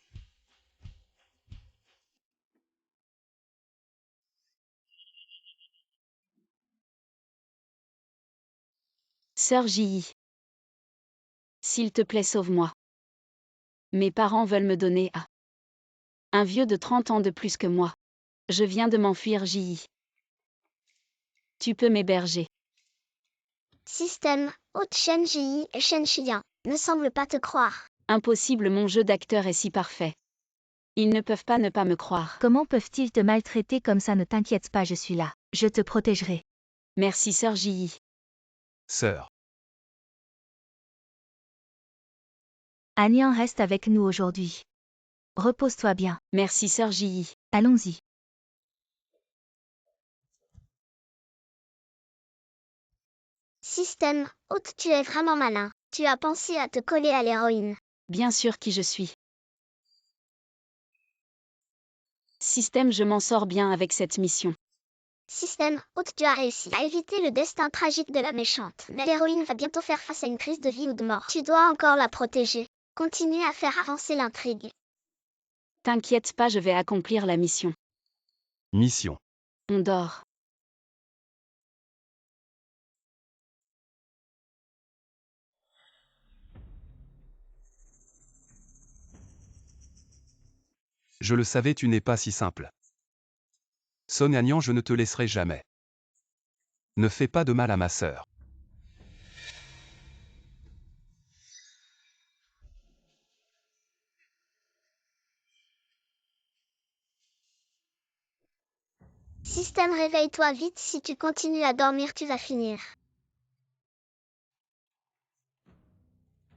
Sœur Ji. S'il te plaît, sauve-moi. Mes parents veulent me donner à un vieux de 30 ans de plus que moi. Je viens de m'enfuir, Ji. Tu peux m'héberger. Système, Haute Shen Ji et Shen Xian ne semblent pas te croire. Impossible, mon jeu d'acteur est si parfait. Ils ne peuvent pas ne pas me croire. Comment peuvent-ils te maltraiter comme ça? Ne t'inquiète pas, je suis là. Je te protégerai. Merci, sœur Ji. Sœur. Agnan reste avec nous aujourd'hui. Repose-toi bien. Merci Sœur Ji. Allons-y. Système, hôte, tu es vraiment malin. Tu as pensé à te coller à l'héroïne. Bien sûr qui je suis. Système, je m'en sors bien avec cette mission. Système, hôte, tu as réussi à éviter le destin tragique de la méchante. Mais l'héroïne va bientôt faire face à une crise de vie ou de mort. Tu dois encore la protéger. Continue à faire avancer l'intrigue. T'inquiète pas, je vais accomplir la mission. Mission. On dort. Je le savais, tu n'es pas si simple. Son Agnan, je ne te laisserai jamais. Ne fais pas de mal à ma sœur. Système, réveille-toi vite, si tu continues à dormir, tu vas finir.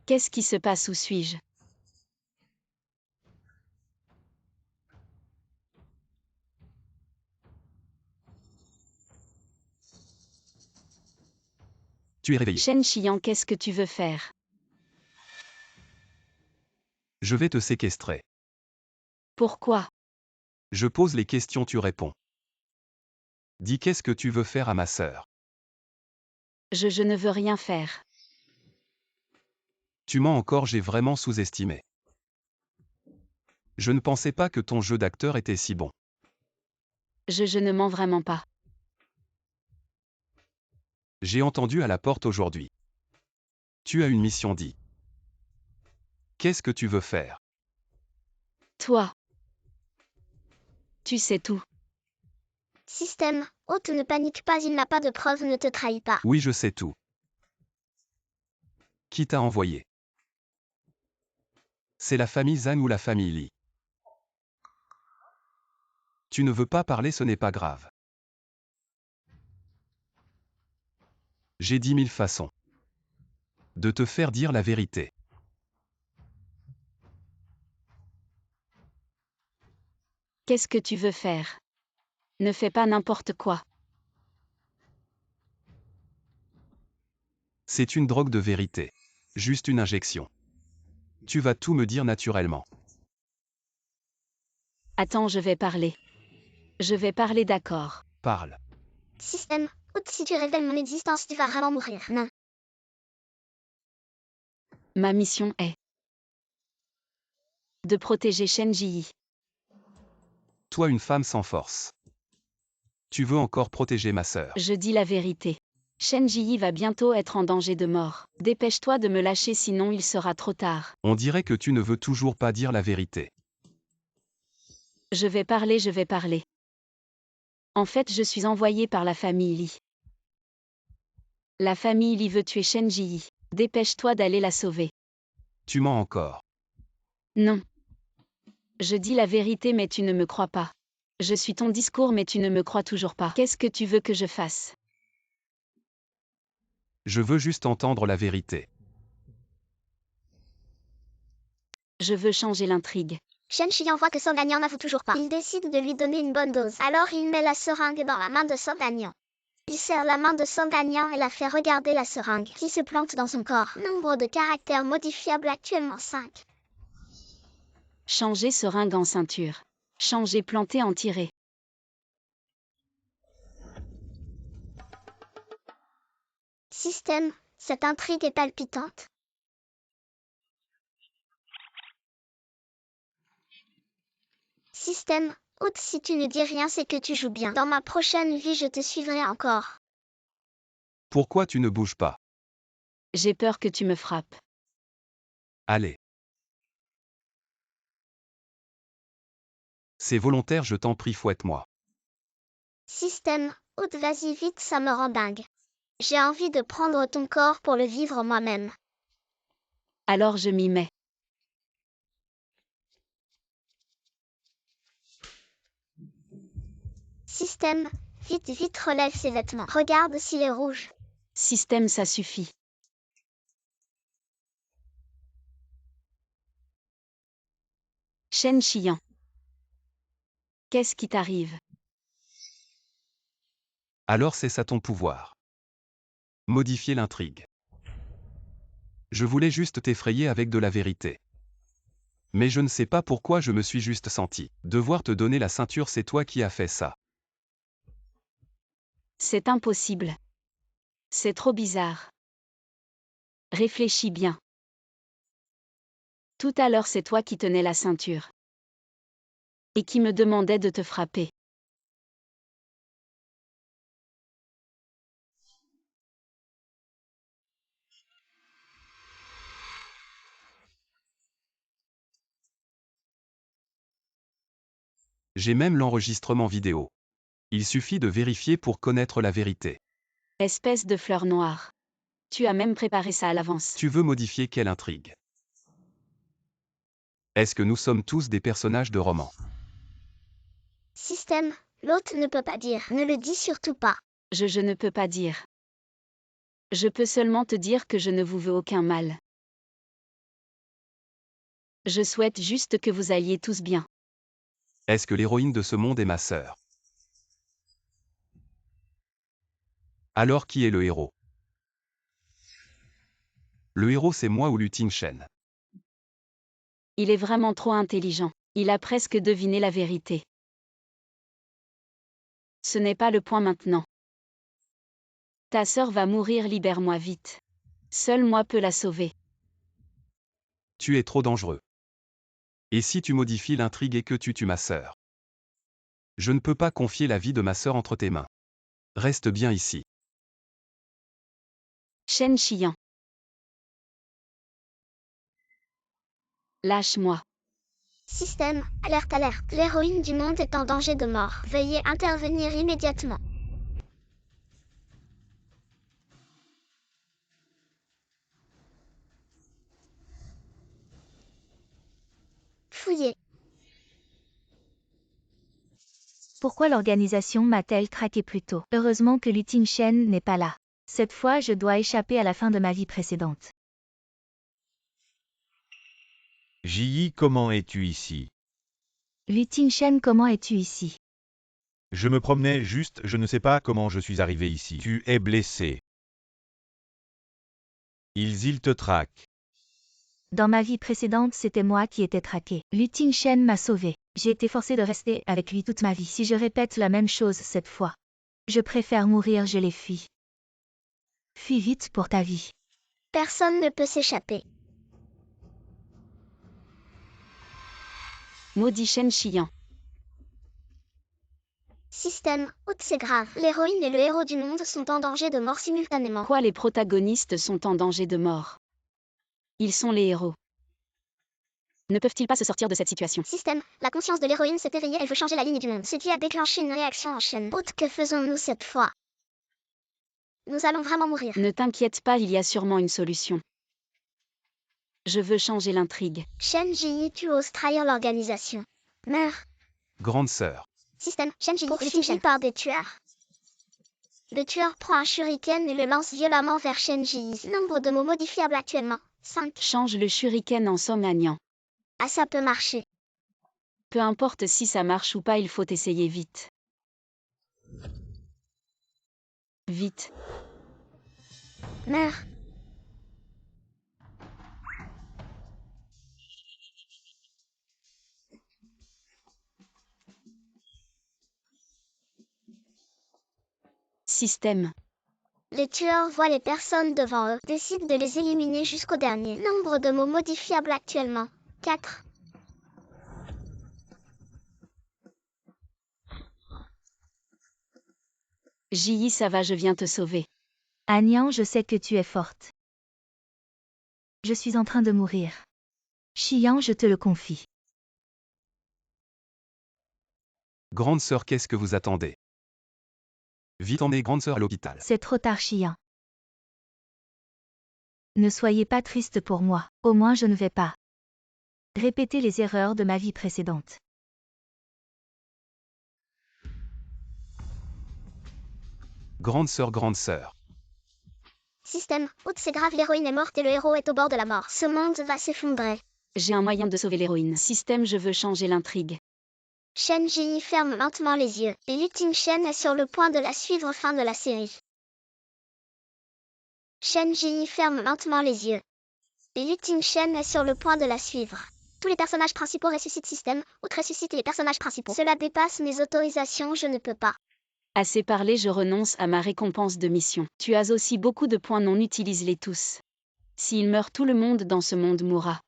Qu'est-ce qui se passe, où suis-je? Tu es réveillé. Shen Qian, qu'est-ce que tu veux faire? Je vais te séquestrer. Pourquoi? Je pose les questions, tu réponds. Dis qu'est-ce que tu veux faire à ma sœur? Je ne veux rien faire. Tu mens encore, j'ai vraiment sous-estimé. Je ne pensais pas que ton jeu d'acteur était si bon. Je ne mens vraiment pas. J'ai entendu à la porte aujourd'hui. Tu as une mission, dit. Qu'est-ce que tu veux faire? Toi. Tu sais tout. Système, hôte, ne panique pas, il n'a pas de preuves, ne te trahis pas. Oui, je sais tout. Qui t'a envoyé? C'est la famille Zhang ou la famille Li? Tu ne veux pas parler, ce n'est pas grave. J'ai 10 000 façons de te faire dire la vérité. Qu'est-ce que tu veux faire? Ne fais pas n'importe quoi. C'est une drogue de vérité. Juste une injection. Tu vas tout me dire naturellement. Attends, je vais parler. Je vais parler, d'accord. Parle. Système, hôte, si tu révèles mon existence, tu vas vraiment mourir. Non. Ma mission est de protéger Shen Ji. Toi, une femme sans force. Tu veux encore protéger ma sœur. Je dis la vérité. Shen Ji va bientôt être en danger de mort. Dépêche-toi de me lâcher, sinon il sera trop tard. On dirait que tu ne veux toujours pas dire la vérité. Je vais parler, je vais parler. En fait, je suis envoyé par la famille Li. La famille Li veut tuer Shen Ji. Dépêche-toi d'aller la sauver. Tu mens encore. Non. Je dis la vérité, mais tu ne me crois pas. Je suis ton discours, mais tu ne me crois toujours pas. Qu'est-ce que tu veux que je fasse? Je veux juste entendre la vérité. Je veux changer l'intrigue. Shen Qian voit que Song Agnan n'avoue toujours pas. Il décide de lui donner une bonne dose. Alors il met la seringue dans la main de Song Agnan. Il serre la main de Song Agnan et la fait regarder la seringue, qui se plante dans son corps. Nombre de caractères modifiables actuellement 5. Changer seringue en ceinture. Changer planté en tiré. Système, cette intrigue est palpitante. Système, hôte, si tu ne dis rien, c'est que tu joues bien. Dans ma prochaine vie, je te suivrai encore. Pourquoi tu ne bouges pas? J'ai peur que tu me frappes. Allez. C'est volontaire, je t'en prie, fouette-moi. Système, hôte, vas-y vite, ça me rend dingue. J'ai envie de prendre ton corps pour le vivre moi-même. Alors je m'y mets. Système, vite, vite, relève ses vêtements. Regarde s'il est rouge. Système, ça suffit. Shen Qian. Qu'est-ce qui t'arrive? Alors c'est ça ton pouvoir. Modifier l'intrigue. Je voulais juste t'effrayer avec de la vérité. Mais je ne sais pas pourquoi je me suis juste senti. Devoir te donner la ceinture, c'est toi qui as fait ça. C'est impossible. C'est trop bizarre. Réfléchis bien. Tout à l'heure, c'est toi qui tenais la ceinture. Et qui me demandais de te frapper. J'ai même l'enregistrement vidéo. Il suffit de vérifier pour connaître la vérité. Espèce de fleur noire. Tu as même préparé ça à l'avance. Tu veux modifier quelle intrigue? Est-ce que nous sommes tous des personnages de roman? Système, l'autre ne peut pas dire. Ne le dis surtout pas. Je ne peux pas dire. Je peux seulement te dire que je ne vous veux aucun mal. Je souhaite juste que vous alliez tous bien. Est-ce que l'héroïne de ce monde est ma sœur? Alors qui est le héros? Le héros, c'est moi ou Lu Tingshen? Il est vraiment trop intelligent. Il a presque deviné la vérité. Ce n'est pas le point maintenant. Ta sœur va mourir, libère-moi vite. Seul moi peux la sauver. Tu es trop dangereux. Et si tu modifies l'intrigue et que tu tues ma sœur? Je ne peux pas confier la vie de ma sœur entre tes mains. Reste bien ici. Shen Qian. Lâche-moi. Système, alerte, alerte. L'héroïne du monde est en danger de mort. Veuillez intervenir immédiatement. Fouillez. Pourquoi l'organisation m'a-t-elle craqué plus tôt? Heureusement que Lu Tingshen n'est pas là. Cette fois, je dois échapper à la fin de ma vie précédente. Ji, comment es-tu ici? Lu Tingshen, comment es-tu ici? Je me promenais juste, je ne sais pas comment je suis arrivé ici. Tu es blessé. Ils te traquent. Dans ma vie précédente, c'était moi qui étais traqué. Lu Tingshen m'a sauvé. J'ai été forcé de rester avec lui toute ma vie. Si je répète la même chose cette fois, je préfère mourir, je les fuis. Fuis vite pour ta vie. Personne ne peut s'échapper. Maudit Shen Qian. Système, haute c'est grave. L'héroïne et le héros du monde sont en danger de mort simultanément. Pourquoi les protagonistes sont en danger de mort? Ils sont les héros. Ne peuvent-ils pas se sortir de cette situation? Système, la conscience de l'héroïne s'est éveillée, elle veut changer la ligne du monde. Ce qui a déclenché une réaction en chaîne. Haute, que faisons-nous cette fois? Nous allons vraiment mourir. Ne t'inquiète pas, il y a sûrement une solution. Je veux changer l'intrigue. Shen Ji, tu oses trahir l'organisation. Meurs. Grande sœur. Système, Shen Ji poursuivi par des tueurs. Le tueur prend un shuriken et le lance violemment vers Shen Ji. Nombre de mots modifiables actuellement. 5. Change le shuriken en somme à Nian. Ah, ça peut marcher. Peu importe si ça marche ou pas, il faut essayer vite. Vite. Meurs. Système. Les tueurs voient les personnes devant eux, décident de les éliminer jusqu'au dernier. Nombre de mots modifiables actuellement. 4. Ji, ça va, je viens te sauver. Agnan, je sais que tu es forte. Je suis en train de mourir. Qian, je te le confie. Grande sœur, qu'est-ce que vous attendez? Vite emmenez grande sœur à l'hôpital. C'est trop tard, Qian. Ne soyez pas triste pour moi. Au moins je ne vais pas répéter les erreurs de ma vie précédente. Grande sœur, grande sœur. Système, haute c'est grave, l'héroïne est morte et le héros est au bord de la mort. Ce monde va s'effondrer. J'ai un moyen de sauver l'héroïne. Système, je veux changer l'intrigue. Shen Ji ferme lentement les yeux. Et Liu Shen est sur le point de la suivre fin de la série. Shen Ji ferme lentement les yeux. Et Liu Shen est sur le point de la suivre. Tous les personnages principaux ressuscitent système, outre ressusciter les personnages principaux. Cela dépasse mes autorisations, je ne peux pas. Assez parlé, je renonce à ma récompense de mission. Tu as aussi beaucoup de points non, utilise-les tous. S'il meurt, tout le monde dans ce monde mourra.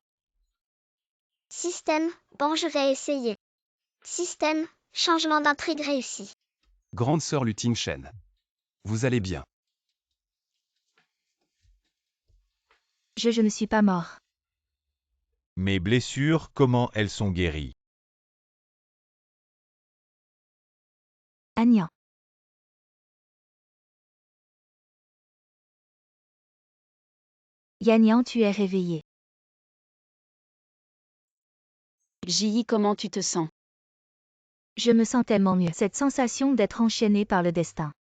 Système, bon je vais essayer. Système, changement d'intrigue réussi. Grande sœur Liu Shen. Vous allez bien. Je ne suis pas mort. Mes blessures, comment elles sont guéries? Agnan. Yanyan, tu es réveillé. Ji, comment tu te sens? Je me sens tellement mieux. Cette sensation d'être enchaîné par le destin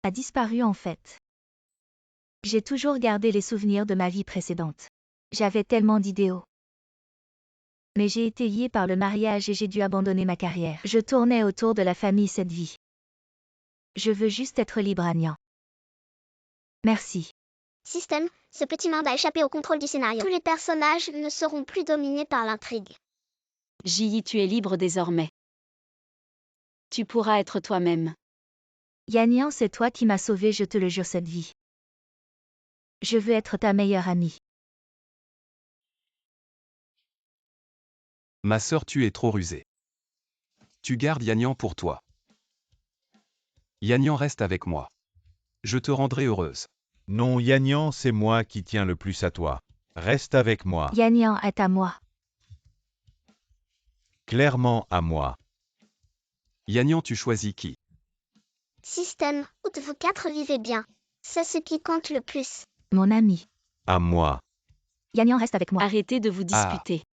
a disparu en fait. J'ai toujours gardé les souvenirs de ma vie précédente. J'avais tellement d'idéaux. Mais j'ai été lié par le mariage et j'ai dû abandonner ma carrière. Je tournais autour de la famille cette vie. Je veux juste être libre, Agnan. Merci. Système, ce petit monde a échappé au contrôle du scénario. Tous les personnages ne seront plus dominés par l'intrigue. Ji, tu es libre désormais. Tu pourras être toi-même. Yanyan, c'est toi qui m'as sauvé, je te le jure, cette vie. Je veux être ta meilleure amie. Ma sœur, tu es trop rusée. Tu gardes Yanyan pour toi. Yanyan, reste avec moi. Je te rendrai heureuse. Non, Yanyan, c'est moi qui tiens le plus à toi. Reste avec moi. Yanyan est à moi. Clairement à moi. Yanyan, tu choisis qui? Système, où vous quatre vivez bien. C'est ce qui compte le plus. Mon ami. À moi. Yanyan reste avec moi. Arrêtez de vous disputer.